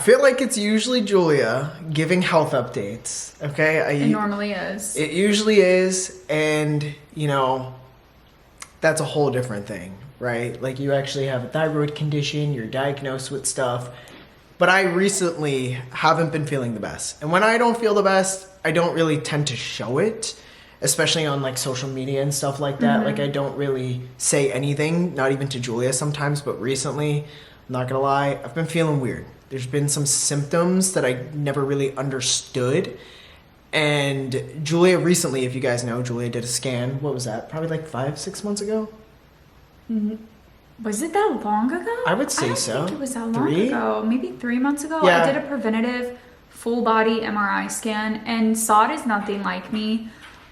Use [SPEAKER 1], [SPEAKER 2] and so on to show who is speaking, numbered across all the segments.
[SPEAKER 1] feel like it's usually Julia giving health updates, okay?
[SPEAKER 2] It normally is.
[SPEAKER 1] It usually is, and, you know, that's a whole different thing, right? Like, you actually have a thyroid condition, you're diagnosed with stuff, but I recently haven't been feeling the best. And when I don't feel the best, I don't really tend to show it, especially on, like, social media and stuff like that. Like, I don't really say anything, not even to Julia sometimes, but recently, I'm not gonna lie, I've been feeling weird. There's been some symptoms that I never really understood. And Julia recently, if you guys know, Julia did a scan. What was that? Probably like 5-6 months ago?
[SPEAKER 2] Was it that long ago?
[SPEAKER 1] I would say so.
[SPEAKER 2] I don't think it was that long ago. Maybe 3 months ago.
[SPEAKER 1] Yeah.
[SPEAKER 2] I did a preventative full body MRI scan, and Saud is nothing like me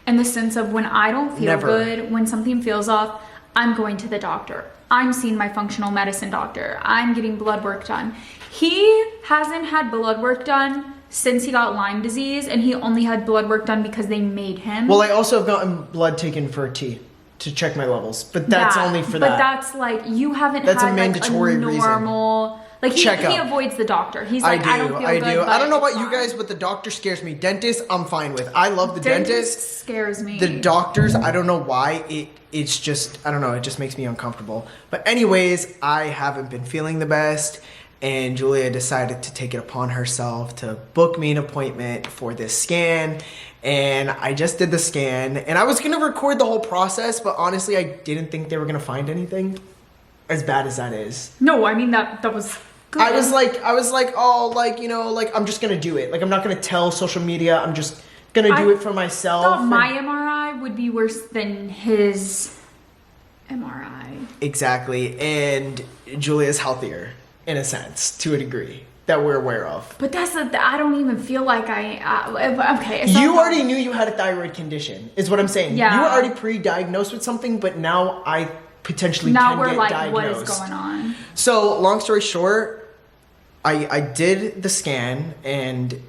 [SPEAKER 2] in the sense of when I don't feel good, when something feels off, I'm going to the doctor. I'm seeing my functional medicine doctor. I'm getting blood work done. He hasn't had blood work done since he got Lyme disease, and he only had blood work done because they made him.
[SPEAKER 1] Well, I also have gotten blood taken for a T to check my levels, but that's only for that.
[SPEAKER 2] But that's like, you haven't
[SPEAKER 1] that's
[SPEAKER 2] had
[SPEAKER 1] a mandatory
[SPEAKER 2] like a normal reason. Like he avoids the doctor. He's like, I don't feel good.
[SPEAKER 1] I don't know about you guys, but the doctor scares me. Dentist, I'm fine with. I love the dentist.
[SPEAKER 2] Scares me.
[SPEAKER 1] The doctors, I don't know why. It's just, I don't know. It just makes me uncomfortable. But anyways, I haven't been feeling the best. And Julia decided to take it upon herself to book me an appointment for this scan. And I just did the scan. And I was going to record the whole process, but honestly, I didn't think they were going to find anything as bad as that is.
[SPEAKER 2] No, I mean, that was good.
[SPEAKER 1] I was like, oh, like, you know, like, I'm just going to do it. Like, I'm not going to tell social media. I'm just going to do it for myself.
[SPEAKER 2] I thought my MRI would be worse than his MRI.
[SPEAKER 1] Exactly. And Julia's healthier, in a sense, to a degree that we're aware of.
[SPEAKER 2] But I don't even feel like okay.
[SPEAKER 1] You already knew you had a thyroid condition, is what I'm saying.
[SPEAKER 2] Yeah.
[SPEAKER 1] You were already pre-diagnosed with something, but now I potentially
[SPEAKER 2] now
[SPEAKER 1] can
[SPEAKER 2] we're
[SPEAKER 1] get
[SPEAKER 2] like,
[SPEAKER 1] diagnosed.
[SPEAKER 2] what is going on?
[SPEAKER 1] So, long story short, I did the scan, and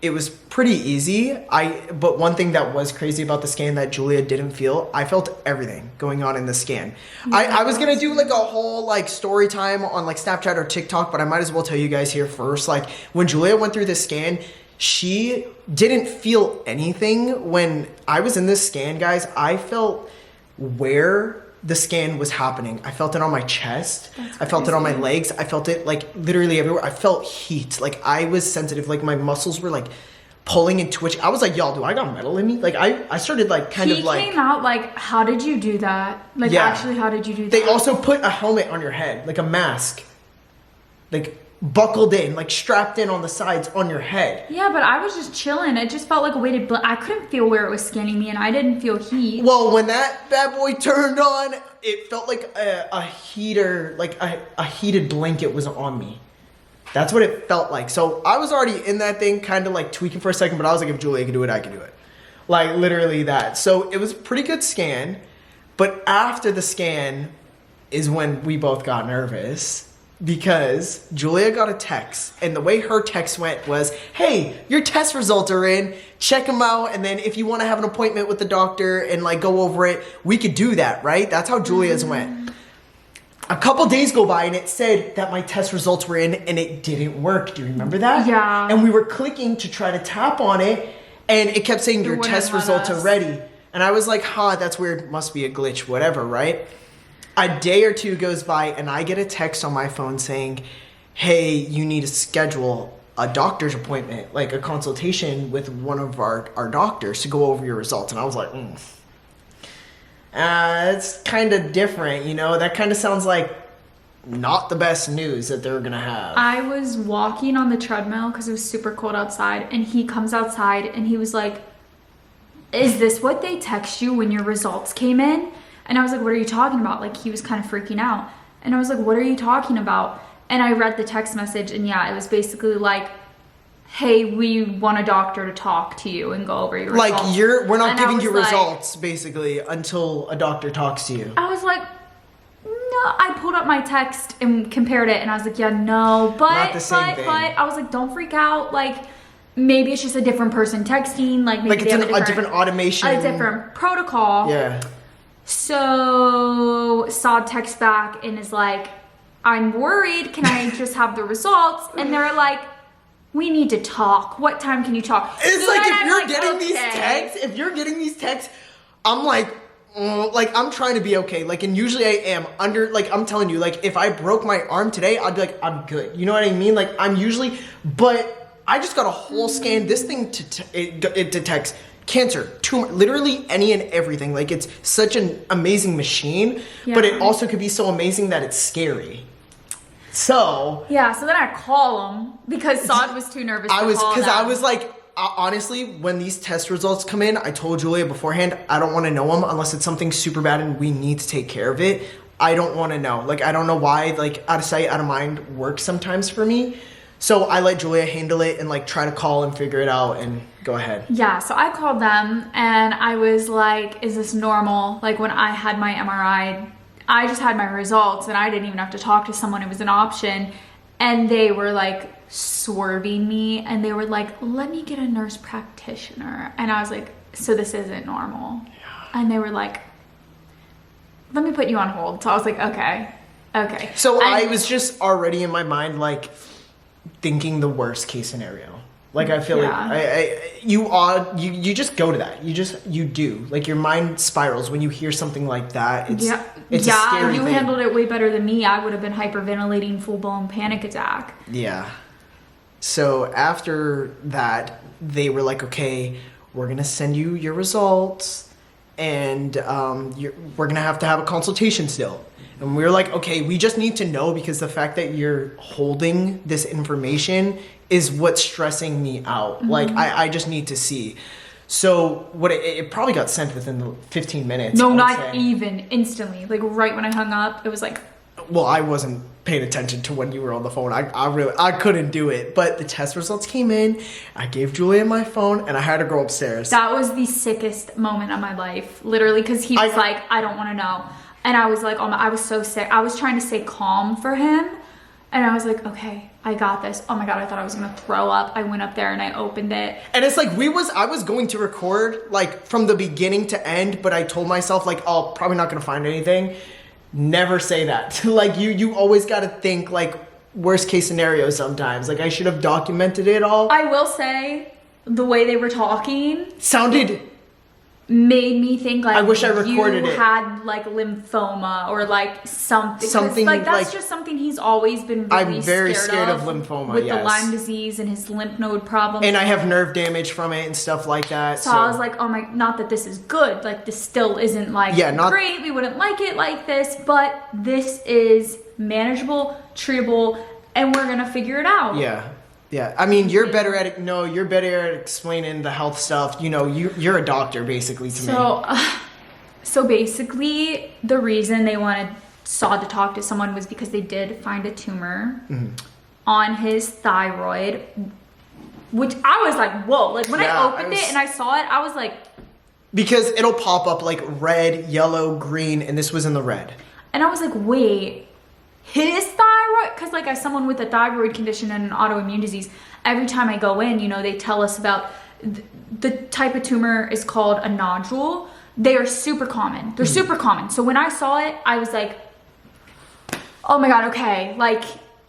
[SPEAKER 1] it was pretty easy. But one thing that was crazy about the scan that Julia didn't feel, I felt everything going on in the scan. I was gonna do like a whole like story time on like Snapchat or TikTok, but I might as well tell you guys here first. Like when Julia went through the scan, she didn't feel anything. When I was in this scan, guys, I felt where the scan was happening. I felt it on my chest. I felt it on my legs. I felt it like literally everywhere. I felt heat. Like I was sensitive. Like my muscles were like pulling and twitching. I was like, y'all, do I got metal in me? Like I started like kind of like.
[SPEAKER 2] He came out like, how did you do that? Like actually, how did you do that?
[SPEAKER 1] They also put a helmet on your head, like a mask. Like buckled in, like strapped in on the sides on your head.
[SPEAKER 2] Yeah, but I was just chilling. It just felt like a weighted I couldn't feel where it was scanning me, and I didn't feel heat.
[SPEAKER 1] Well, when that bad boy turned on, it felt like a heater, like a heated blanket was on me. That's what it felt like. So I was already in that thing, kind of like tweaking for a second, but I was like, if Julia can do it, I can do it. Like literally that. So it was a pretty good scan, but after the scan is when we both got nervous. Because Julia got a text, and the way her text went was, hey, your test results are in, check them out, and then if you want to have an appointment with the doctor and like go over it, we could do that, right? That's how Julia's went. A couple days go by and it said that my test results were in and it didn't work. Do you remember that?
[SPEAKER 2] Yeah.
[SPEAKER 1] And we were clicking to try to tap on it, and it kept saying your test results are ready. And I was like, that's weird, must be a glitch, whatever, right? A day or two goes by and I get a text on my phone saying, hey, you need to schedule a doctor's appointment, like a consultation with one of our doctors to go over your results. And I was like, it's kind of different, you know? That kind of sounds like not the best news that they're going to have.
[SPEAKER 2] I was walking on the treadmill because it was super cold outside, and he comes outside and he was like, is this what they text you when your results came in? And I was like, what are you talking about? Like, he was kind of freaking out. And I was like, what are you talking about? And I read the text message, and yeah, it was basically like, hey, we want a doctor to talk to you and go over your results.
[SPEAKER 1] Like, we're not giving you results, basically, until a doctor talks to you.
[SPEAKER 2] I was like, no. I pulled up my text and compared it, and I was like, yeah, no. But,
[SPEAKER 1] not the same thing.
[SPEAKER 2] I was like, don't freak out. Like, maybe it's just a different person texting. Like, maybe
[SPEAKER 1] like
[SPEAKER 2] it's
[SPEAKER 1] a different automation.
[SPEAKER 2] A different protocol.
[SPEAKER 1] Yeah.
[SPEAKER 2] So Saud texts back and is like, I'm worried. Can I just have the results? And they're like, we need to talk. What time can you talk?
[SPEAKER 1] It's
[SPEAKER 2] So
[SPEAKER 1] like
[SPEAKER 2] then
[SPEAKER 1] if
[SPEAKER 2] I'm
[SPEAKER 1] you're
[SPEAKER 2] like,
[SPEAKER 1] getting these
[SPEAKER 2] okay.
[SPEAKER 1] texts, I'm like I'm trying to be okay. Like, and usually I am I'm telling you, like, if I broke my arm today, I'd be like, I'm good. You know what I mean? Like, I'm usually, but I just got a whole scan. This thing, it detects cancer, tumor, literally any and everything. Like, it's such an amazing machine, but it also could be so amazing that it's scary. So
[SPEAKER 2] yeah, so then I call him because Saud was too nervous.
[SPEAKER 1] I was like, honestly, when these test results come in, I told Julia beforehand, I don't want to know them unless it's something super bad and we need to take care of it. I don't want to know. Like, I don't know why, like, out of sight, out of mind works sometimes for me. So I let Julia handle it and like try to call and figure it out and go ahead.
[SPEAKER 2] Yeah, so I called them and I was like, is this normal? Like, when I had my MRI, I just had my results and I didn't even have to talk to someone. It was an option. And they were like swerving me and they were like, let me get a nurse practitioner. And I was like, so this isn't normal. Yeah. And they were like, let me put you on hold. So I was like, okay.
[SPEAKER 1] So I was just already in my mind, like, thinking the worst case scenario. Like, I feel like you just go to that. You do. Like, your mind spirals when you hear something like that. It's a scary
[SPEAKER 2] you
[SPEAKER 1] thing.
[SPEAKER 2] handled it way better than me. I would have been hyperventilating, full-blown panic attack.
[SPEAKER 1] Yeah. So after that, they were like, okay, we're going to send you your results and we're going to have a consultation still. And we were like, okay, we just need to know because the fact that you're holding this information is what's stressing me out. Mm-hmm. Like, I just need to see. So it probably got sent within the 15 minutes.
[SPEAKER 2] No, not even. Instantly. Like, right when I hung up, it was like...
[SPEAKER 1] Well, I wasn't paying attention to when you were on the phone. I couldn't do it. But the test results came in. I gave Julia my phone, and I had to go upstairs.
[SPEAKER 2] That was the sickest moment of my life. Literally, because he was like, I don't want to know. And I was like, I was so sick. I was trying to stay calm for him. And I was like, okay, I got this. Oh my God, I thought I was gonna throw up. I went up there and I opened it.
[SPEAKER 1] And it's like, I was going to record like from the beginning to end, but I told myself like, oh, probably not gonna find anything. Never say that. Like you always gotta think like worst case scenario sometimes. Like I should have documented it all.
[SPEAKER 2] I will say, the way they were talking made me think like
[SPEAKER 1] I wish I recorded
[SPEAKER 2] you
[SPEAKER 1] it.
[SPEAKER 2] Had like lymphoma or like something like that's just something he's always been really
[SPEAKER 1] I'm very scared of lymphoma
[SPEAKER 2] with the Lyme disease and his lymph node problems,
[SPEAKER 1] and I have nerve damage from it and stuff like that.
[SPEAKER 2] So I was like, oh my, not that this is good, like this still isn't like great, we wouldn't like it like this, but this is manageable, treatable, and we're gonna figure it out.
[SPEAKER 1] Yeah, I mean, you're better at it. No, you're better at explaining the health stuff. You know, you're a doctor basically to me.
[SPEAKER 2] So basically, the reason they wanted Saud to talk to someone was because they did find a tumor on his thyroid, which I was like, whoa! Like when I opened it and I saw it, I was like,
[SPEAKER 1] because it'll pop up like red, yellow, green, and this was in the red. And
[SPEAKER 2] I was like, wait. His thyroid, because like as someone with a thyroid condition and an autoimmune disease, every time I go in, you know, they tell us about the type of tumor is called a nodule. They are super common. They're super common. So when I saw it, I was like, oh my God, okay. Like,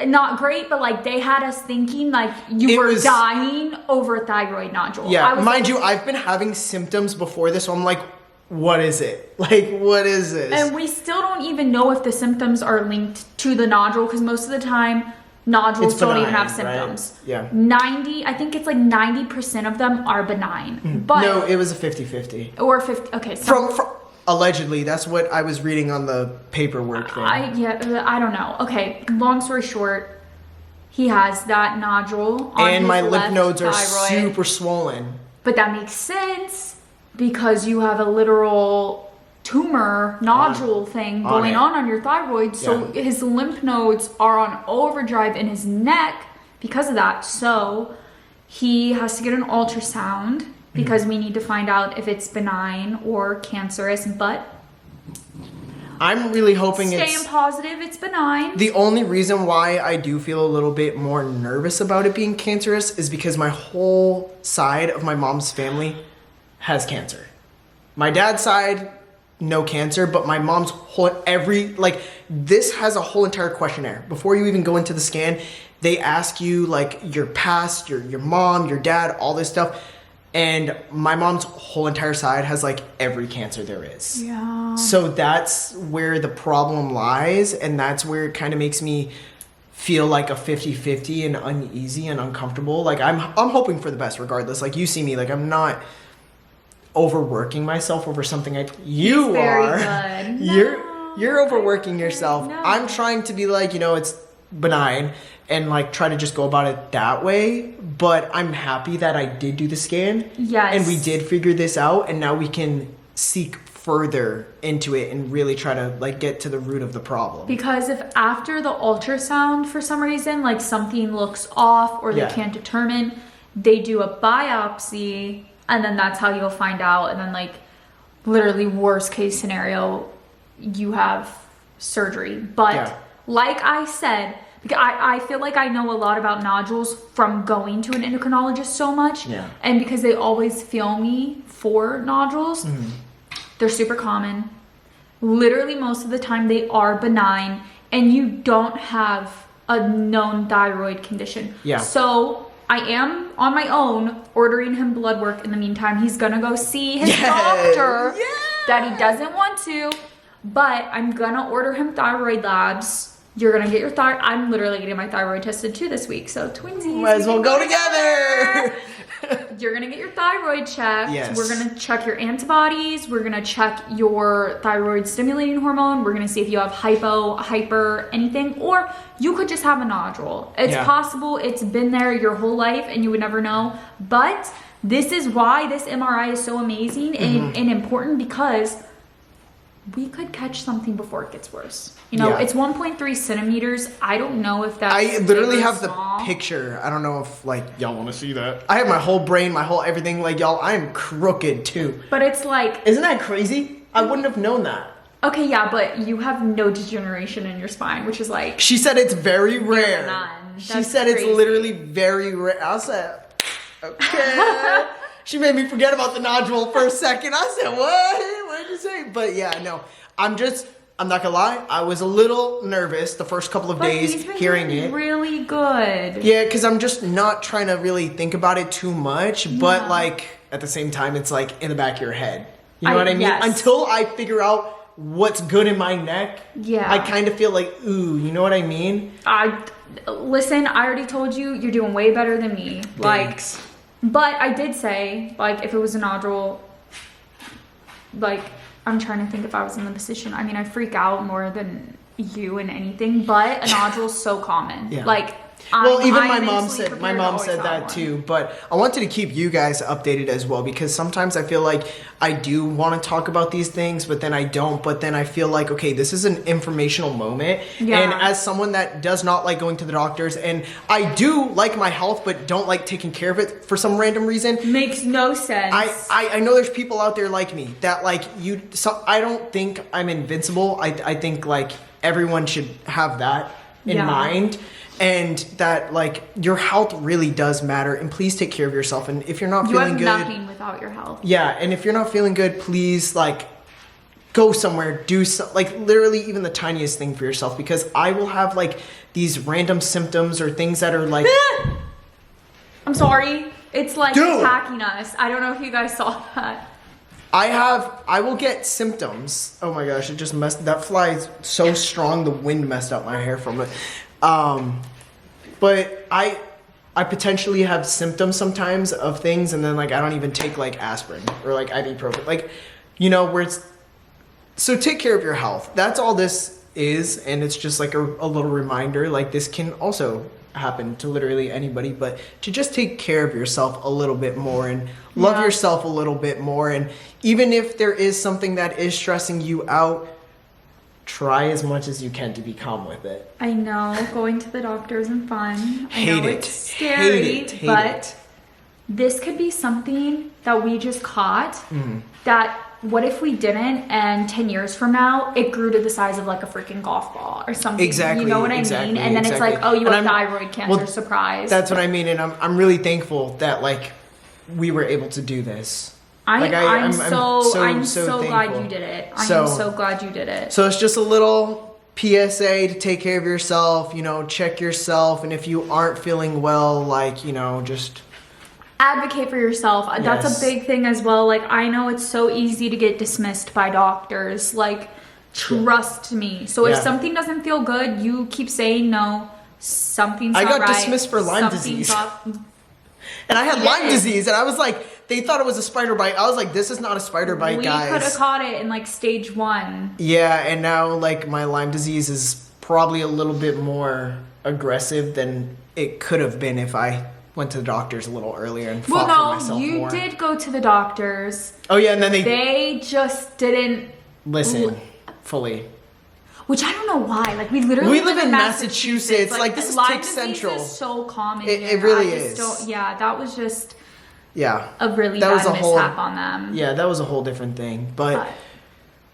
[SPEAKER 2] not great, but like they had us thinking like you were dying over a thyroid nodule.
[SPEAKER 1] Yeah, mind you, I've been having symptoms before this, so I'm like, what is it? Like, what is this?
[SPEAKER 2] And we still don't even know if the symptoms are linked to the nodule because most of the time nodules don't even have symptoms.
[SPEAKER 1] Right? Yeah.
[SPEAKER 2] I think it's like 90% of them are benign. But
[SPEAKER 1] no, it was a 50-50.
[SPEAKER 2] Or 50, okay.
[SPEAKER 1] So from allegedly, that's what I was reading on the paperwork thing.
[SPEAKER 2] I don't know. Okay, long story short, he has that nodule on his
[SPEAKER 1] and my lymph nodes are
[SPEAKER 2] thyroid.
[SPEAKER 1] Super swollen.
[SPEAKER 2] But that makes sense. Because you have a literal tumor nodule thing going on your thyroid. So his lymph nodes are on overdrive in his neck because of that. So he has to get an ultrasound because we need to find out if it's benign or cancerous. But
[SPEAKER 1] I'm really hoping
[SPEAKER 2] staying positive, it's benign.
[SPEAKER 1] The only reason why I do feel a little bit more nervous about it being cancerous is because my whole side of my mom's family has cancer. My dad's side, no cancer, but my mom's this has a whole entire questionnaire. Before you even go into the scan, they ask you like your past, your mom, your dad, all this stuff. And my mom's whole entire side has like every cancer there is.
[SPEAKER 2] Yeah.
[SPEAKER 1] So that's where the problem lies. And that's where it kind of makes me feel like a 50-50 and uneasy and uncomfortable. Like I'm hoping for the best regardless. Like you see me, like I'm not overworking myself over something you
[SPEAKER 2] He's very
[SPEAKER 1] are.
[SPEAKER 2] Good.
[SPEAKER 1] You're overworking yourself.
[SPEAKER 2] No.
[SPEAKER 1] I'm trying to be like, it's benign and like try to just go about it that way. But I'm happy that I did do the scan.
[SPEAKER 2] Yes.
[SPEAKER 1] And we did figure this out, and now we can seek further into it and really try to like get to the root of the problem.
[SPEAKER 2] Because if after the ultrasound for some reason like something looks off or they can't determine, they do a biopsy and then that's how you'll find out. And then like literally worst case scenario, you have surgery. But like I said, because I feel like I know a lot about nodules from going to an endocrinologist so much.
[SPEAKER 1] Yeah.
[SPEAKER 2] And because they always feel me for nodules, they're super common. Literally most of the time they are benign and you don't have a known thyroid condition.
[SPEAKER 1] Yeah.
[SPEAKER 2] So I am on my own ordering him blood work in the meantime. He's gonna go see his doctor that he doesn't want to, but I'm gonna order him thyroid labs. You're gonna get your thyroid. I'm literally getting my thyroid tested too this week. So twinsies.
[SPEAKER 1] Might as well go together.
[SPEAKER 2] You're gonna get your thyroid checked.
[SPEAKER 1] Yes.
[SPEAKER 2] We're gonna check your antibodies. We're gonna check your thyroid stimulating hormone. We're gonna see if you have hypo, hyper, anything, or you could just have a nodule. It's possible. It's been there your whole life and you would never know. But this is why this MRI is so amazing and important, because we could catch something before it gets worse. It's 1.3 centimeters. I don't know if that's
[SPEAKER 1] I literally
[SPEAKER 2] big or
[SPEAKER 1] have the
[SPEAKER 2] small.
[SPEAKER 1] picture. I don't know if like y'all want to see that. I have my whole brain, my whole everything. Like y'all, I am crooked too.
[SPEAKER 2] But it's like,
[SPEAKER 1] Isn't that crazy? I wouldn't have known that.
[SPEAKER 2] okay, yeah, but you have no degeneration in your spine, which is like
[SPEAKER 1] She said it's very rare.
[SPEAKER 2] none.
[SPEAKER 1] She
[SPEAKER 2] That's
[SPEAKER 1] said it's
[SPEAKER 2] crazy.
[SPEAKER 1] literally very rare. I said, okay. She made me forget about the nodule for a second. I said, what? What did you say? But yeah, no. I'm not gonna lie. I was a little nervous the first couple of
[SPEAKER 2] But
[SPEAKER 1] days
[SPEAKER 2] he's been
[SPEAKER 1] hearing
[SPEAKER 2] doing
[SPEAKER 1] it.
[SPEAKER 2] really good.
[SPEAKER 1] Yeah, because I'm just not trying to really think about it too much. But like at the same time, it's like in the back of your head. You know what I mean?
[SPEAKER 2] Yes.
[SPEAKER 1] Until I figure out what's good in my neck, I kind of feel like, ooh, you know what I mean?
[SPEAKER 2] Listen, I already told you, you're doing way better than me.
[SPEAKER 1] Thanks.
[SPEAKER 2] Like, but I did say, like, if it was a nodule, like, I'm trying to think if I was in the position. I mean, I freak out more than you and anything, but a nodule's so common.
[SPEAKER 1] Yeah.
[SPEAKER 2] Like,
[SPEAKER 1] Well, even
[SPEAKER 2] I'm
[SPEAKER 1] my mom
[SPEAKER 2] mentally
[SPEAKER 1] said
[SPEAKER 2] prepared to always
[SPEAKER 1] that
[SPEAKER 2] have one.
[SPEAKER 1] too. But I wanted to keep you guys updated as well, because sometimes I feel like I do want to talk about these things, but then I don't. But then I feel like, okay, this is an informational moment.
[SPEAKER 2] Yeah.
[SPEAKER 1] And as someone that does not like going to the doctors, and I do like my health, but don't like taking care of it for some random reason.
[SPEAKER 2] Makes no sense.
[SPEAKER 1] I know there's people out there like me that like you. So I don't think I'm invincible. I think like everyone should have that in mind. And that like your health really does matter, and please take care of yourself. And if you're not feeling good,
[SPEAKER 2] you have nothing without your health.
[SPEAKER 1] Yeah, and if you're not feeling good, please like go somewhere, do like literally even the tiniest thing for yourself, because I will have like these random symptoms or things that are like
[SPEAKER 2] I'm sorry. It's like
[SPEAKER 1] Dude.
[SPEAKER 2] attacking us. I don't know if you guys saw that.
[SPEAKER 1] I will get symptoms. Oh my gosh, it just messed, that fly is so strong, the wind messed up my hair from it. But I potentially have symptoms sometimes of things, and then like I don't even take like aspirin or like ibuprofen, like, where it's, so take care of your health. That's all this is. And it's just like a little reminder, like this can also happen to literally anybody, but to just take care of yourself a little bit more and love yourself a little bit more. And even if there is something that is stressing you out, try as much as you can to be calm with it.
[SPEAKER 2] I know going to the doctor isn't fun. I
[SPEAKER 1] Hate
[SPEAKER 2] know
[SPEAKER 1] it.
[SPEAKER 2] it's scary,
[SPEAKER 1] Hate
[SPEAKER 2] but
[SPEAKER 1] it.
[SPEAKER 2] this could be something that we just caught. That what if we didn't, and 10 years from now it grew to the size of like a freaking golf ball or something?
[SPEAKER 1] Exactly.
[SPEAKER 2] You know what I mean? And then it's like, oh, you have thyroid cancer.
[SPEAKER 1] Well,
[SPEAKER 2] surprise.
[SPEAKER 1] That's what I mean, and I'm really thankful that like we were able to do this.
[SPEAKER 2] I'm so
[SPEAKER 1] thankful.
[SPEAKER 2] glad you did it. I am so glad you did it.
[SPEAKER 1] So it's just a little PSA to take care of yourself, you know, check yourself. And if you aren't feeling well, like, you know, just
[SPEAKER 2] advocate for yourself. That's
[SPEAKER 1] Yes.
[SPEAKER 2] a big thing as well. Like, I know it's so easy to get dismissed by doctors. Like, trust me. So if
[SPEAKER 1] Yeah.
[SPEAKER 2] something doesn't feel good, you keep saying no. Something's
[SPEAKER 1] I
[SPEAKER 2] not
[SPEAKER 1] got
[SPEAKER 2] right.
[SPEAKER 1] dismissed for Lyme
[SPEAKER 2] Something's
[SPEAKER 1] disease.
[SPEAKER 2] off.
[SPEAKER 1] And I had Lyme
[SPEAKER 2] Yes.
[SPEAKER 1] disease, and I was like, they thought it was a spider bite. I was like, this is not a spider bite,
[SPEAKER 2] We could have
[SPEAKER 1] guys.
[SPEAKER 2] caught it in like stage 1.
[SPEAKER 1] Yeah, and now like my Lyme disease is probably a little bit more aggressive than it could have been if I went to the doctors a little earlier and fought for
[SPEAKER 2] Well,
[SPEAKER 1] myself
[SPEAKER 2] no, you
[SPEAKER 1] more.
[SPEAKER 2] did go to the doctors.
[SPEAKER 1] Oh yeah, and then
[SPEAKER 2] They just didn't
[SPEAKER 1] listen fully.
[SPEAKER 2] Which I don't know why. Like, we literally
[SPEAKER 1] live in Massachusetts. Like, this is
[SPEAKER 2] Lyme
[SPEAKER 1] Tick
[SPEAKER 2] disease
[SPEAKER 1] Central.
[SPEAKER 2] is so common
[SPEAKER 1] It
[SPEAKER 2] here.
[SPEAKER 1] really
[SPEAKER 2] I just
[SPEAKER 1] is.
[SPEAKER 2] don't- Yeah, that was just
[SPEAKER 1] Yeah.
[SPEAKER 2] a really
[SPEAKER 1] That was
[SPEAKER 2] bad
[SPEAKER 1] a whole-
[SPEAKER 2] mishap on them.
[SPEAKER 1] Yeah, that was a whole different thing.
[SPEAKER 2] But
[SPEAKER 1] But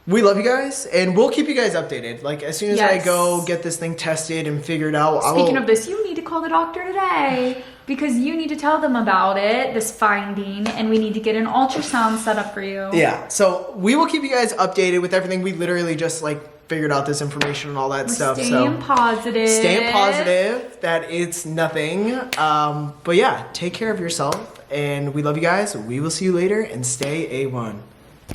[SPEAKER 1] we love you guys, and we'll keep you guys updated. Like, as soon as I
[SPEAKER 2] Yes.
[SPEAKER 1] go get this thing tested and figured out,
[SPEAKER 2] speaking of this, you need to call the doctor today because you need to tell them about it, this finding, and we need to get an ultrasound set up for you.
[SPEAKER 1] Yeah, so we will keep you guys updated with everything. We literally just like figured out this information and all that
[SPEAKER 2] We're
[SPEAKER 1] stuff.
[SPEAKER 2] staying
[SPEAKER 1] So
[SPEAKER 2] positive.
[SPEAKER 1] staying positive that it's nothing. But yeah, take care of yourself, and we love you guys. We will see you later, and stay A1.